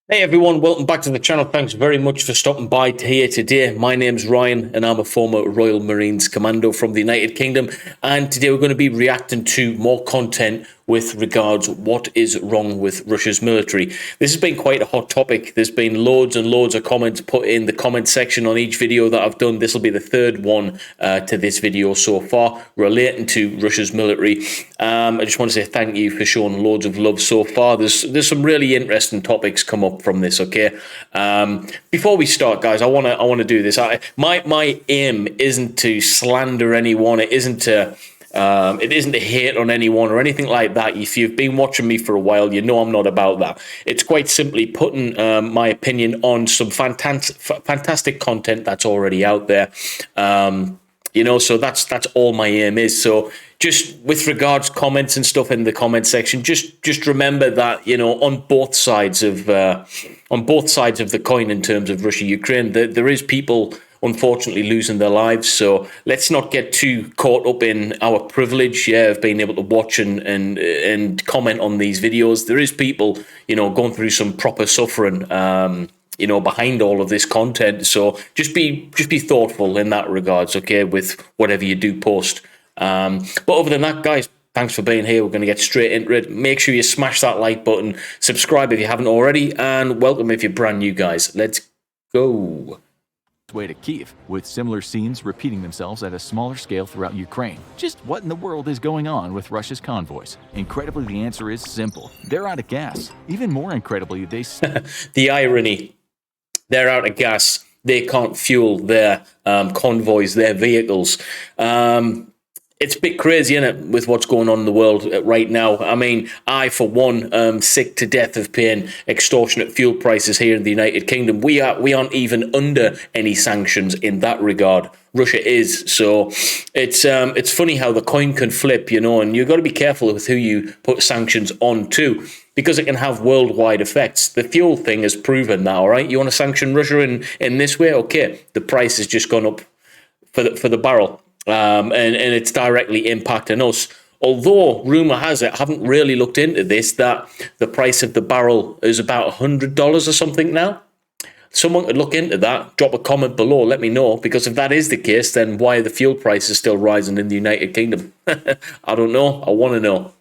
Hey everyone, welcome back to the channel. Thanks very much for stopping by here today. My name's Ryan and I'm a former Royal Marines Commando from the United Kingdom, and today we're going to be reacting to more content with regards what is wrong with Russia's military. This has been quite a hot topic. There's been loads and loads of comments put in the comment section on each video that I've done. This will be the third one to this video so far relating to Russia's military. I just want to say thank you for showing loads of love so far. There's some really interesting topics come up from this. Okay, before we start, guys, I want to do this. My aim isn't to slander anyone. It isn't to hate on anyone or anything like that. If you've been watching me for a while, you know I'm not about that. It's quite simply putting my opinion on some fantastic content that's already out there. So that's all my aim is. So just with regards comments and stuff in the comment section, just remember that on both sides of the coin in terms of Russia Ukraine, there is people unfortunately losing their lives. So let's not get too caught up in our privilege, of being able to watch and comment on these videos. There is people, going through some proper suffering, behind all of this content. So just be thoughtful in that regards, okay, with whatever you do post. But other than that, guys, thanks for being here. We're going to get straight into it. Make sure you smash that like button, subscribe if you haven't already, and welcome if you're brand new, guys. Let's go. Way to Kiev, with similar scenes repeating themselves at a smaller scale throughout Ukraine. Just what in the world is going on with Russia's convoys? Incredibly, the answer is simple. They're out of gas. Even more incredibly, they... The irony. They're out of gas. They can't fuel their convoys, their vehicles. It's a bit crazy, isn't it, with what's going on in the world right now. I mean, I, for one, am sick to death of paying extortionate fuel prices here in the United Kingdom. We aren't even under any sanctions in that regard. Russia is. So it's funny how the coin can flip, and you've got to be careful with who you put sanctions on to, because it can have worldwide effects. The fuel thing is proven now, all right? You want to sanction Russia in this way? Okay, the price has just gone up for the barrel. And it's directly impacting us. Although, rumour has it, I haven't really looked into this, that the price of the barrel is about $100 or something now. Someone could look into that, drop a comment below, let me know, because if that is the case, then why are the fuel prices still rising in the United Kingdom? I don't know. I want to know.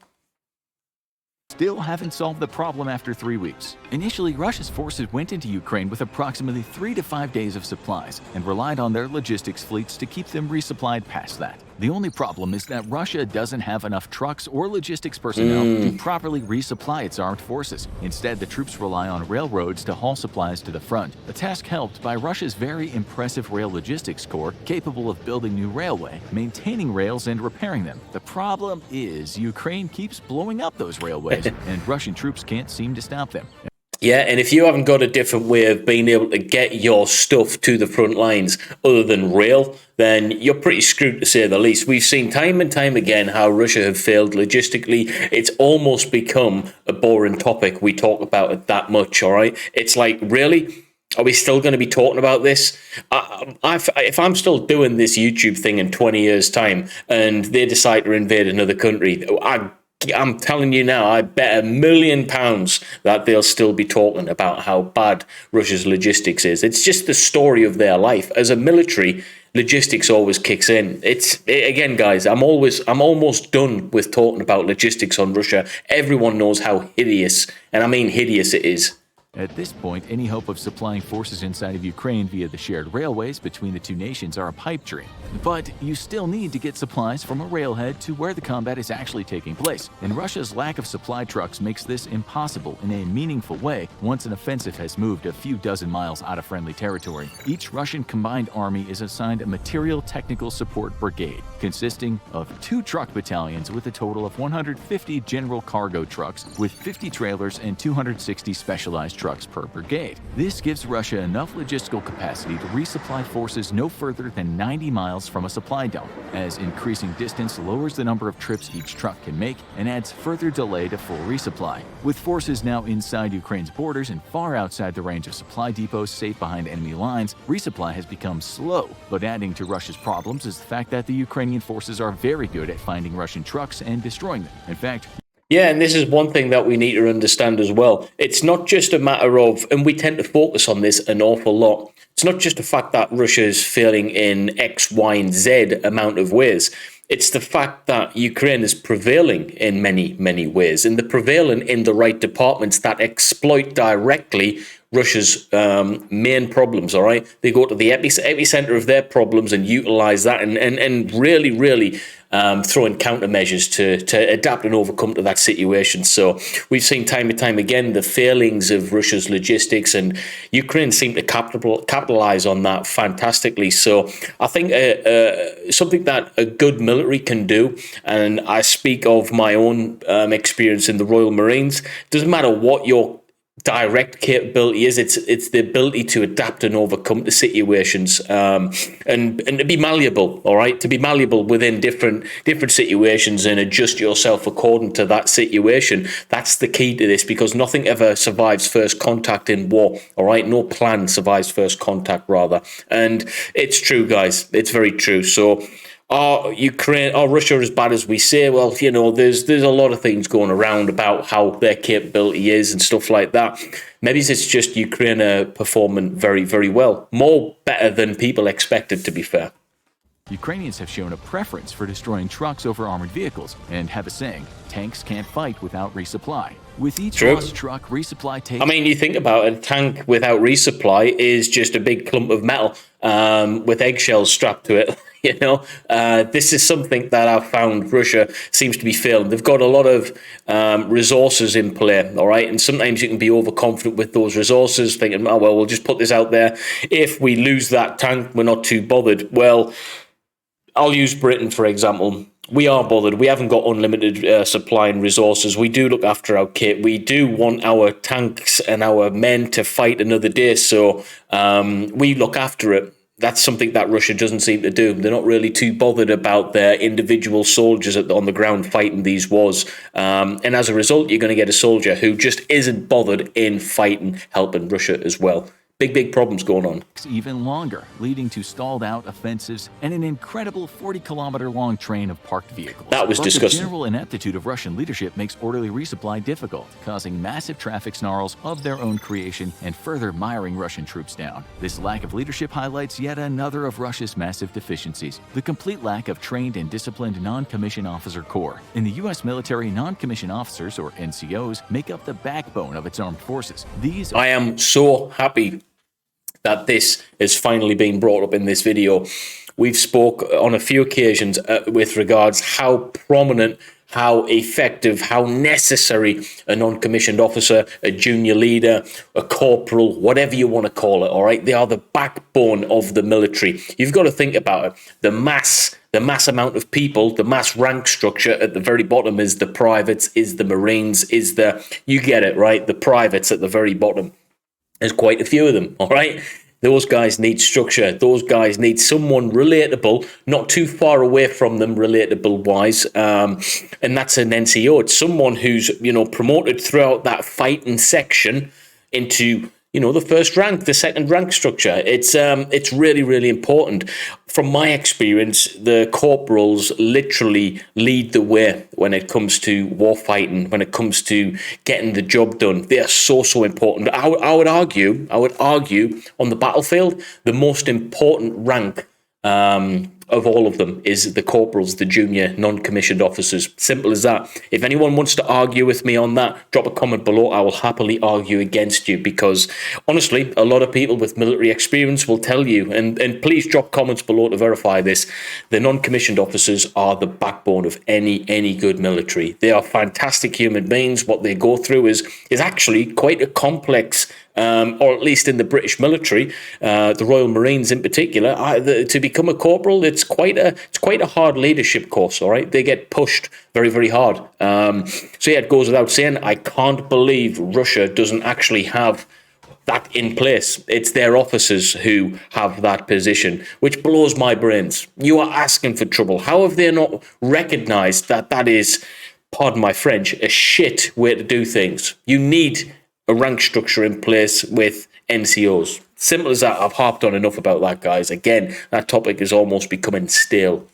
Still haven't solved the problem after 3 weeks. Initially, Russia's forces went into Ukraine with approximately 3 to 5 days of supplies and relied on their logistics fleets to keep them resupplied past that. The only problem is that Russia doesn't have enough trucks or logistics personnel to properly resupply its armed forces. Instead, the troops rely on railroads to haul supplies to the front, a task helped by Russia's very impressive rail logistics corps, capable of building new railway, maintaining rails, and repairing them. The problem is Ukraine keeps blowing up those railways, and Russian troops can't seem to stop them. Yeah, and if you haven't got a different way of being able to get your stuff to the front lines other than rail, then you're pretty screwed, to say the least. We've seen time and time again how Russia have failed logistically. It's almost become a boring topic. We talk about it that much, all right? It's like, really? Are we still going to be talking about this? If I'm still doing this YouTube thing in 20 years' time and they decide to invade another country, I'm telling you now, I bet £1 million that they'll still be talking about how bad Russia's logistics is. It's just the story of their life. As a military, logistics always kicks in. Again, guys, I'm almost done with talking about logistics on Russia. Everyone knows how hideous, and I mean hideous, it is. At this point, any hope of supplying forces inside of Ukraine via the shared railways between the two nations are a pipe dream. But you still need to get supplies from a railhead to where the combat is actually taking place, and Russia's lack of supply trucks makes this impossible in a meaningful way once an offensive has moved a few dozen miles out of friendly territory. Each Russian combined army is assigned a material technical support brigade, consisting of 2 truck battalions with a total of 150 general cargo trucks with 50 trailers and 260 specialized trucks per brigade. This gives Russia enough logistical capacity to resupply forces no further than 90 miles from a supply dump, as increasing distance lowers the number of trips each truck can make and adds further delay to full resupply. With forces now inside Ukraine's borders and far outside the range of supply depots safe behind enemy lines, resupply has become slow. But adding to Russia's problems is the fact that the Ukrainian forces are very good at finding Russian trucks and destroying them. In fact, Yeah, and this is one thing that we need to understand as well. It's not just a matter of, and we tend to focus on this an awful lot. It's not just the fact that Russia is failing in X, Y, and Z amount of ways. It's the fact that Ukraine is prevailing in many, many ways, and they're prevailing in the right departments that exploit directly Russia's main problems. All right, they go to the epicenter of their problems and utilize that, and really, really throw in countermeasures to adapt and overcome to that situation. So we've seen time and time again the failings of Russia's logistics, and Ukraine seem to capitalize on that fantastically. So I think something that a good military can do, and I speak of my own experience in the Royal Marines, doesn't matter what your direct capability is, it's the ability to adapt and overcome the situations, and to be malleable. All right, to be malleable within different situations and adjust yourself according to that situation. That's the key to this, because nothing ever survives first contact in war. All right, no plan survives first contact, rather. And it's true, guys, it's very true. So are Russia as bad as we say? Well, there's a lot of things going around about how their capability is and stuff like that. Maybe it's just Ukraine are performing very, very well, more better than people expected, to be fair. Ukrainians have shown a preference for destroying trucks over armored vehicles and have a saying, tanks can't fight without resupply. With each lost truck, resupply takes... I mean, you think about it, a tank without resupply is just a big clump of metal with eggshells strapped to it. This is something that I've found Russia seems to be failing. They've got a lot of resources in play, all right? And sometimes you can be overconfident with those resources, thinking, oh, well, we'll just put this out there. If we lose that tank, we're not too bothered. Well, I'll use Britain, for example. We are bothered. We haven't got unlimited supply and resources. We do look after our kit. We do want our tanks and our men to fight another day, so we look after it. That's something that Russia doesn't seem to do. They're not really too bothered about their individual soldiers on the ground fighting these wars. And as a result, you're going to get a soldier who just isn't bothered in fighting, helping Russia as well. Big problems going on. Even longer, leading to stalled out offensives and an incredible 40-kilometer long train of parked vehicles. That was disgusting. The general ineptitude of Russian leadership makes orderly resupply difficult, causing massive traffic snarls of their own creation and further miring Russian troops down. This lack of leadership highlights yet another of Russia's massive deficiencies, the complete lack of trained and disciplined non-commissioned officer corps. In the U.S. military, non-commissioned officers, or NCOs, make up the backbone of its armed forces. I am so happy that this is finally being brought up in this video. We've spoke on a few occasions with regards how prominent, how effective, how necessary a non-commissioned officer, a junior leader, a corporal, whatever you want to call it, all right? They are the backbone of the military. You've got to think about it. The mass amount of people, the mass rank structure at the very bottom is the privates, is the Marines, you get it, right? The privates at the very bottom. There's quite a few of them, all right? Those guys need structure. Those guys need someone relatable, not too far away from them, relatable-wise, and that's an NCO. It's someone who's, promoted throughout that fighting section into, the first rank, the second rank structure. It's really, really important. From my experience, the corporals literally lead the way when it comes to war fighting, when it comes to getting the job done. They are so important. I would argue on the battlefield, the most important rank of all of them is the corporals, the junior non-commissioned officers. Simple as that. If anyone wants to argue with me on that, drop a comment below. I will happily argue against you, because honestly, a lot of people with military experience will tell you, and please drop comments below to verify this, the non-commissioned officers are the backbone of any good military. They are fantastic human beings. What they go through is actually quite a complex, or at least in the British military, the Royal Marines in particular, to become a corporal, it's quite a hard leadership course. All right, they get pushed very, very hard. So yeah, it goes without saying. I can't believe Russia doesn't actually have that in place. It's their officers who have that position, which blows my brains. You are asking for trouble. How have they not recognized that is, pardon my French, a shit way to do things? You need a rank structure in place with NCOs. Simple as that. I've harped on enough about that, guys. Again, that topic is almost becoming stale.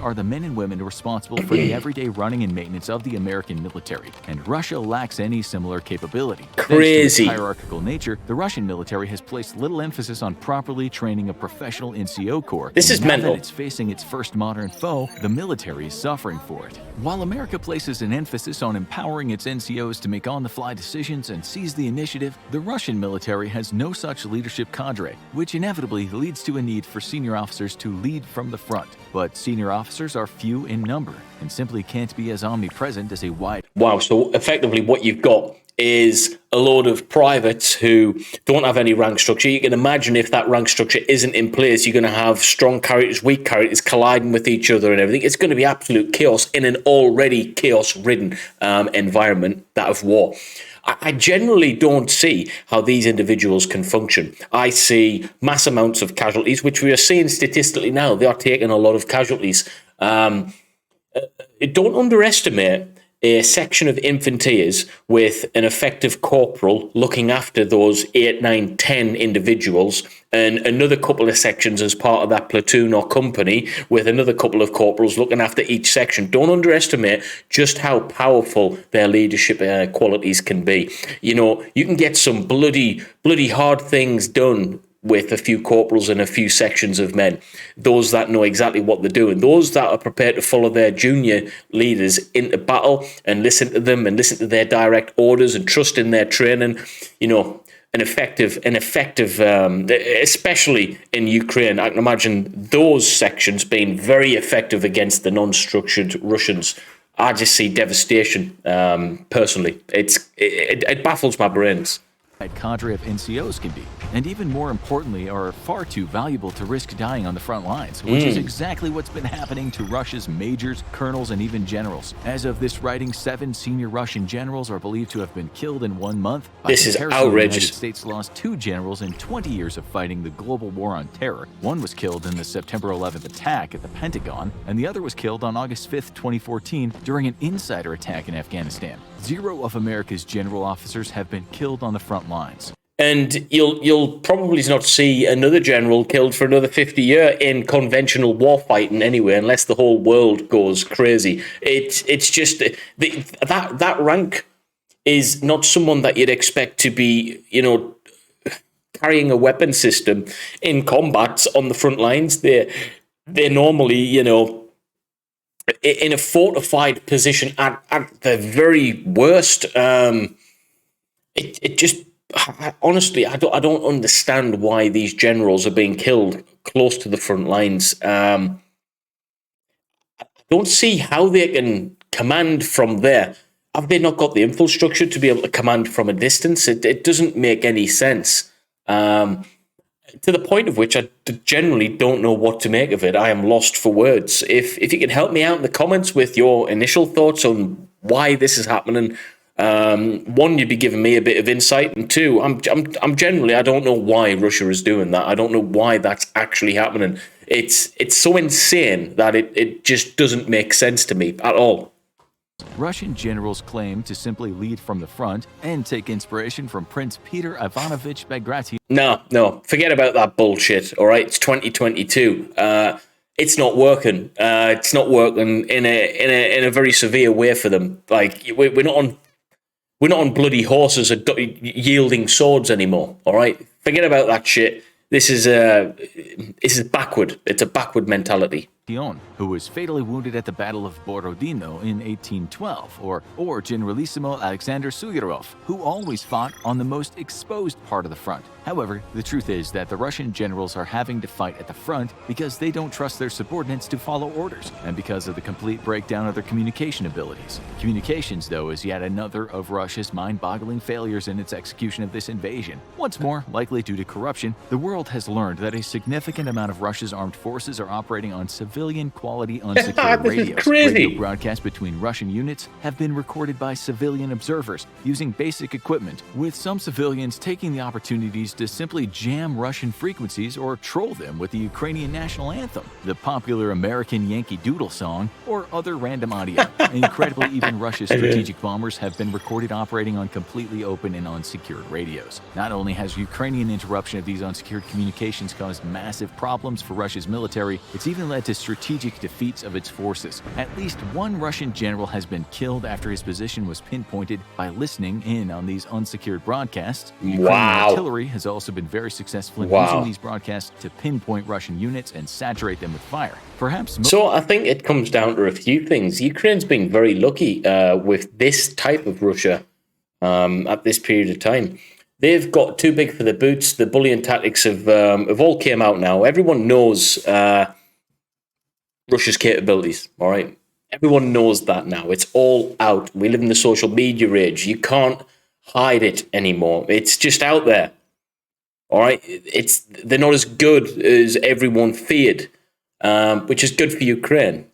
are the men and women responsible for the everyday running and maintenance of the American military, and Russia lacks any similar capability. Crazy. Thanks to its hierarchical nature, the Russian military has placed little emphasis on properly training a professional NCO corps. This is now mental. that it's facing its first modern foe, the military is suffering for it. While America places an emphasis on empowering its NCOs to make on-the-fly decisions and seize the initiative, the Russian military has no such leadership cadre, which inevitably leads to a need for senior officers to lead from the front. But senior officers are few in number and simply can't be as omnipresent as a wide... Wow, so effectively what you've got is a load of privates who don't have any rank structure. You can imagine if that rank structure isn't in place, you're going to have strong characters, weak characters colliding with each other and everything. It's going to be absolute chaos in an already chaos-ridden environment, that of war. I generally don't see how these individuals can function. I see mass amounts of casualties, which we are seeing statistically now. They are taking a lot of casualties. Don't underestimate a section of infanteers with an effective corporal looking after those 8, 9, 10 individuals, and another couple of sections as part of that platoon or company with another couple of corporals looking after each section. Don't underestimate just how powerful their leadership qualities can be. You know, you can get some bloody hard things done with a few corporals and a few sections of men, those that know exactly what they're doing, those that are prepared to follow their junior leaders into battle and listen to them and listen to their direct orders and trust in their training. You know, an effective, especially in Ukraine. I can imagine those sections being very effective against the non-structured Russians. I just see devastation, personally. It baffles my brains. Cadre of NCOs can be, and even more importantly, are far too valuable to risk dying on the front lines, which is exactly what's been happening to Russia's majors, colonels, and even generals. As of this writing, 7 senior Russian generals are believed to have been killed in 1 month. This is outrageous. The United States lost 2 generals in 20 years of fighting the global war on terror. One was killed in the September 11th attack at the Pentagon, and the other was killed on August 5th, 2014, during an insider attack in Afghanistan. 0 of America's general officers have been killed on the front lines. And you'll probably not see another general killed for another 50 years in conventional war fighting anyway, unless the whole world goes crazy. It's just that rank is not someone that you'd expect to be, you know, carrying a weapon system in combat on the front lines. They're normally, you know, in a fortified position at the very worst. It just, honestly, I don't understand why these generals are being killed close to the front lines. I don't see how they can command from there. Have they not got the infrastructure to be able to command from a distance? It doesn't make any sense. To the point of which I generally don't know what to make of it. I am lost for words. If you can help me out in the comments with your initial thoughts on why this is happening, one, you'd be giving me a bit of insight, and two, I'm generally, I don't know why Russia is doing that. I don't know why that's actually happening. It's so insane that it just doesn't make sense to me at all. Russian generals claim to simply lead from the front and take inspiration from Prince Peter Ivanovich Bagration. No, forget about that bullshit. All right, it's 2022. It's not working. It's not working in a very severe way for them. Like we're not on bloody horses or yielding swords anymore. All right, forget about that shit. This is backward. It's a backward mentality. Who was fatally wounded at the Battle of Borodino in 1812, or Generalissimo Alexander Suvorov, who always fought on the most exposed part of the front. However, the truth is that the Russian generals are having to fight at the front because they don't trust their subordinates to follow orders, and because of the complete breakdown of their communication abilities. Communications, though, is yet another of Russia's mind-boggling failures in its execution of this invasion. Once more, likely due to corruption, the world has learned that a significant amount of Russia's armed forces are operating on civilian-quality unsecured radios. Radio broadcasts between Russian units have been recorded by civilian observers using basic equipment, with some civilians taking the opportunities to simply jam Russian frequencies or troll them with the Ukrainian national anthem, the popular American Yankee Doodle song, or other random audio. Incredibly, even Russia's strategic bombers have been recorded operating on completely open and unsecured radios. Not only has Ukrainian interruption of these unsecured communications caused massive problems for Russia's military, it's even led to strategic defeats of its forces. At least one Russian general has been killed after his position was pinpointed by listening in on these unsecured broadcasts. Ukrainian artillery has also been very successful in using these broadcasts to pinpoint Russian units and saturate them with fire. So I think it comes down to a few things. Ukraine's been very lucky with this type of Russia at this period of time. They've got too big for the boots. The bullying tactics have all came out now. Everyone knows Russia's capabilities, all right? Everyone knows that now. It's all out. We live in the social media age. You can't hide it anymore. It's just out there, all right? They're not as good as everyone feared, which is good for Ukraine.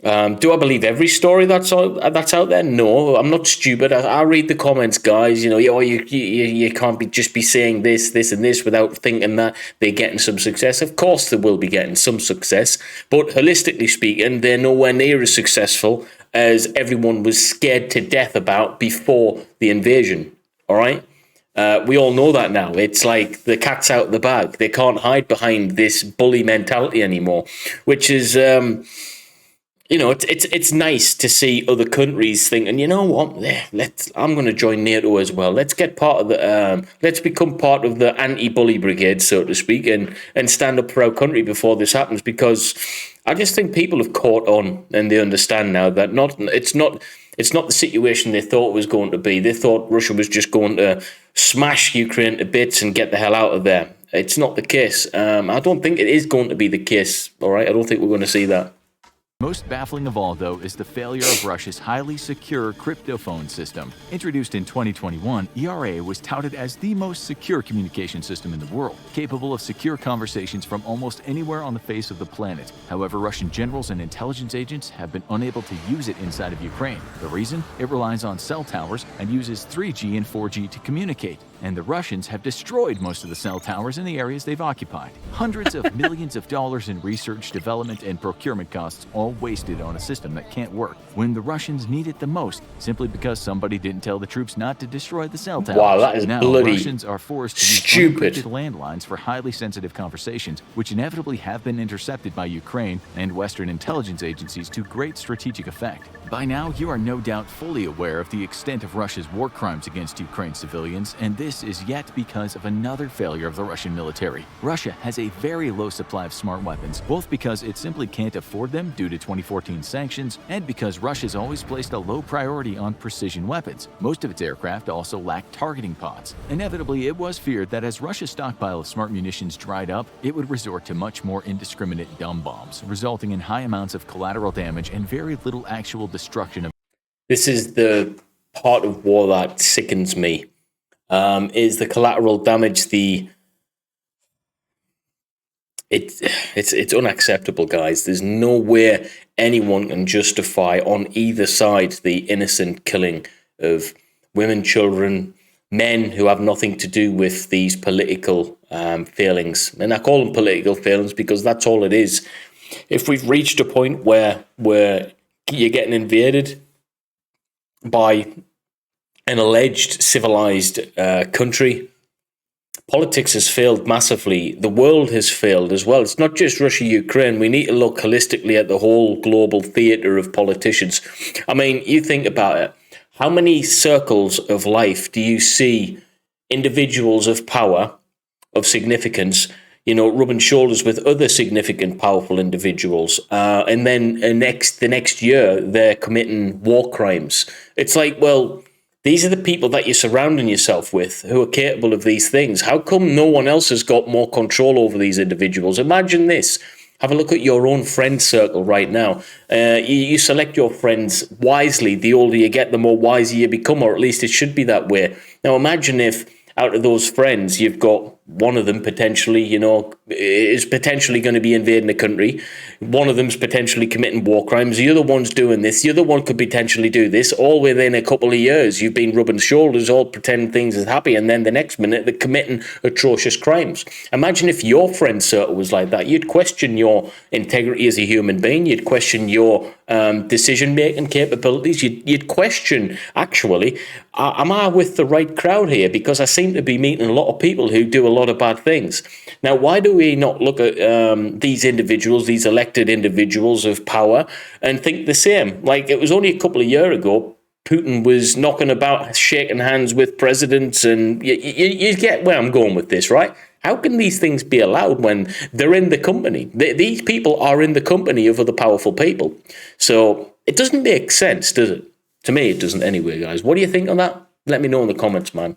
Do I believe every story that's out there? No, I'm not stupid. I read the comments, guys. You know, you can't just be saying this, and this without thinking that they're getting some success. Of course, they will be getting some success, but holistically speaking, they're nowhere near as successful as everyone was scared to death about before the invasion. All right. We all know that now. It's like the cat's out of the bag. They can't hide behind this bully mentality anymore, which is. It's nice to see other countries thinking, you know what, I'm going to join NATO as well. Let's get part of the, let's become part of the anti-bully brigade, so to speak, and stand up for our country before this happens. Because I just think people have caught on and they understand now that it's not the situation they thought it was going to be. They thought Russia was just going to smash Ukraine to bits and get the hell out of there. It's not the case. I don't think it is going to be the case. All right, I don't think we're going to see that. Most baffling of all, though, is the failure of Russia's highly secure cryptophone system. Introduced in 2021, ERA was touted as the most secure communication system in the world, capable of secure conversations from almost anywhere on the face of the planet. However, Russian generals and intelligence agents have been unable to use it inside of Ukraine. The reason? It relies on cell towers and uses 3G and 4G to communicate. And the Russians have destroyed most of the cell towers in the areas they've occupied. Hundreds of millions of dollars in research, development, and procurement costs all wasted on a system that can't work when the Russians need it the most, simply because somebody didn't tell the troops not to destroy the cell towers. Wow, that is now, bloody Russians are forced to use stupid unencrypted landlines for highly sensitive conversations, which inevitably have been intercepted by Ukraine and Western intelligence agencies to great strategic effect. By now, you are no doubt fully aware of the extent of Russia's war crimes against Ukraine civilians, and this is yet because of another failure of the Russian military. Russia has a very low supply of smart weapons, both because it simply can't afford them due to 2014 sanctions, and because Russia's always placed a low priority on precision weapons. Most of its aircraft also lack targeting pods. Inevitably, it was feared that as Russia's stockpile of smart munitions dried up, it would resort to much more indiscriminate dumb bombs, resulting in high amounts of collateral damage and very little actual destruction of. This is the part of war that sickens me. Is the collateral damage. It's unacceptable, guys. There's no way anyone can justify on either side the innocent killing of women, children, men who have nothing to do with these political failings. And I call them political failings because that's all it is. If we've reached a point where you're getting invaded by an alleged civilized country, politics has failed massively. The world has failed as well. It's not just Russia, Ukraine. We need to look holistically at the whole global theater of politicians. I mean, you think about it. How many circles of life do you see individuals of power, of significance, rubbing shoulders with other significant, powerful individuals, and then the next year they're committing war crimes? It's like, well, these are the people that you're surrounding yourself with who are capable of these things. How come no one else has got more control over these individuals? Imagine this. Have a look at your own friend circle right now. You select your friends wisely. The older you get, the more wiser you become, or at least it should be that way. Now imagine if out of those friends, you've got one of them potentially, is potentially going to be invading a country. One of them's potentially committing war crimes. The other one's doing this. The other one could potentially do this. All within a couple of years, you've been rubbing shoulders, all pretending things is happy, and then the next minute they're committing atrocious crimes. Imagine if your friend circle was like that. You'd question your integrity as a human being. You'd question your decision-making capabilities. You'd question, actually, am I with the right crowd here? Because I seem to be meeting a lot of people who do a lot of bad things. Now, why do we not look at these individuals, these elected individuals of power, and think the same? Like, it was only a couple of years ago, Putin was knocking about, shaking hands with presidents, and you get where I'm going with this, right? How can these things be allowed when they're in the company? These people are in the company of other powerful people. So it doesn't make sense, does it? To me, it doesn't anyway, guys. What do you think on that? Let me know in the comments, man.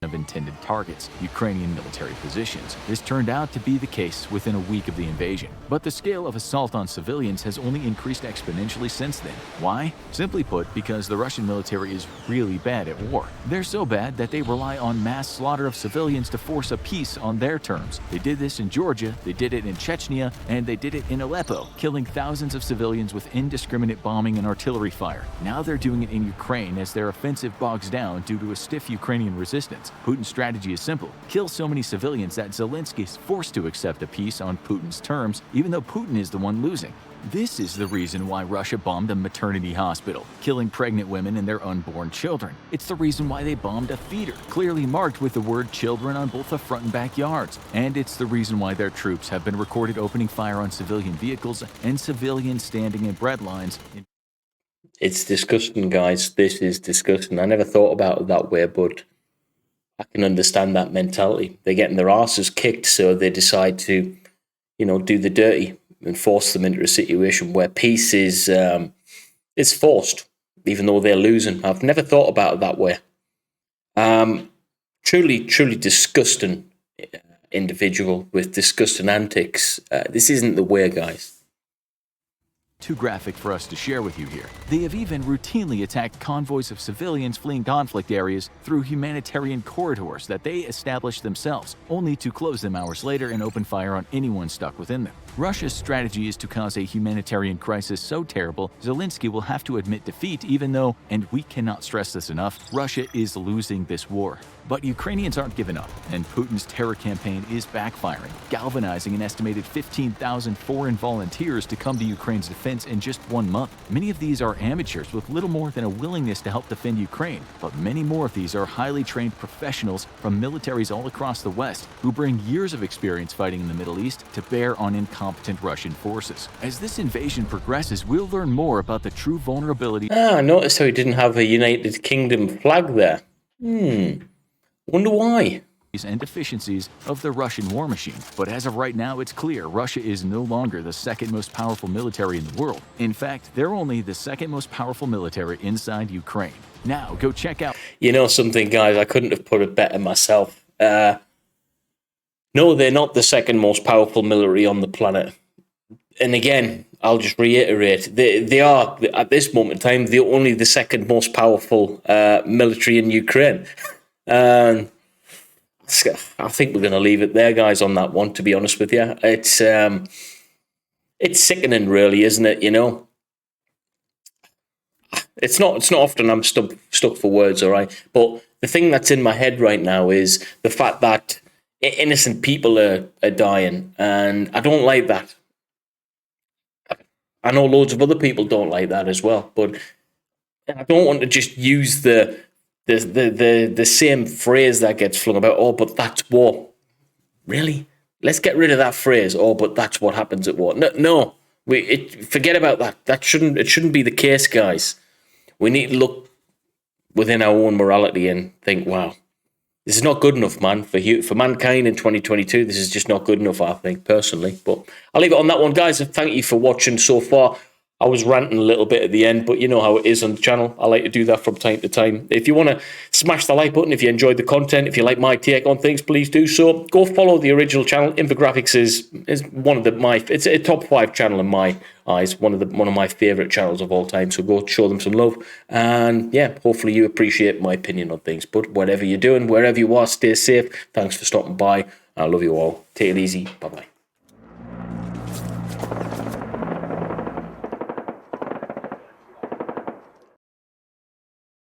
Of intended targets, Ukrainian military positions. This turned out to be the case within a week of the invasion. But the scale of assault on civilians has only increased exponentially since then. Why? Simply put, because the Russian military is really bad at war. They're so bad that they rely on mass slaughter of civilians to force a peace on their terms. They did this in Georgia, they did it in Chechnya, and they did it in Aleppo, killing thousands of civilians with indiscriminate bombing and artillery fire. Now they're doing it in Ukraine as their offensive bogs down due to a stiff Ukrainian resistance. Putin's strategy is simple: kill so many civilians that Zelensky is forced to accept a peace on Putin's terms, even though Putin is the one losing. This is the reason why Russia bombed a maternity hospital, killing pregnant women and their unborn children. It's the reason why they bombed a theater, clearly marked with the word children on both the front and backyards. And it's the reason why their troops have been recorded opening fire on civilian vehicles and civilians standing in bread lines. It's disgusting, guys. This is disgusting. I never thought about it that way, but I can understand that mentality. They're getting their asses kicked, so they decide to, do the dirty and force them into a situation where peace is forced, even though they're losing. I've never thought about it that way. Truly, truly disgusting individual with disgusting antics. This isn't the way, guys. Too graphic for us to share with you here. They have even routinely attacked convoys of civilians fleeing conflict areas through humanitarian corridors that they established themselves, only to close them hours later and open fire on anyone stuck within them. Russia's strategy is to cause a humanitarian crisis so terrible, Zelensky will have to admit defeat, even though, and we cannot stress this enough, Russia is losing this war. But Ukrainians aren't giving up, and Putin's terror campaign is backfiring, galvanizing an estimated 15,000 foreign volunteers to come to Ukraine's defense in just 1 month. Many of these are amateurs with little more than a willingness to help defend Ukraine, but many more of these are highly trained professionals from militaries all across the West who bring years of experience fighting in the Middle East to bear on incompetent Russian forces. As this invasion progresses, we'll learn more about the true vulnerability. I noticed how he didn't have a United Kingdom flag there. Wonder why. And deficiencies of the Russian war machine. But as of right now, it's clear Russia is no longer the second most powerful military in the world. In fact, they're only the second most powerful military inside Ukraine. Now, go check out... You know something, guys? I couldn't have put it better myself. No, they're not the second most powerful military on the planet. And again, I'll just reiterate, they are, at this moment in time, they're only the second most powerful military in Ukraine. I think we're going to leave it there, guys, on that one, to be honest with you. It's sickening, really, isn't it? It's not often I'm stuck for words, all right? But the thing that's in my head right now is the fact that innocent people are dying, and I don't like that. I know loads of other people don't like that as well, but I don't want to just use the same phrase that gets flung about, oh, but that's war. Really? Let's get rid of that phrase, oh, but that's what happens at war. No, forget about that. It shouldn't be the case, guys. We need to look within our own morality and think, wow, this is not good enough, man, for mankind in 2022. This is just not good enough, I think, personally. But I'll leave it on that one, guys. Thank you for watching so far. I was ranting a little bit at the end, but you know how it is on the channel. I like to do that from time to time. If you want to smash the like button, if you enjoyed the content, if you like my take on things, please do so. Go follow the original channel. Infographics is one of it's a top 5 channel in my eyes, one of my favorite channels of all time. So go show them some love, and yeah, hopefully you appreciate my opinion on things. But whatever you're doing, wherever you are, stay safe. Thanks for stopping by. I love you all. Take it easy. Bye bye.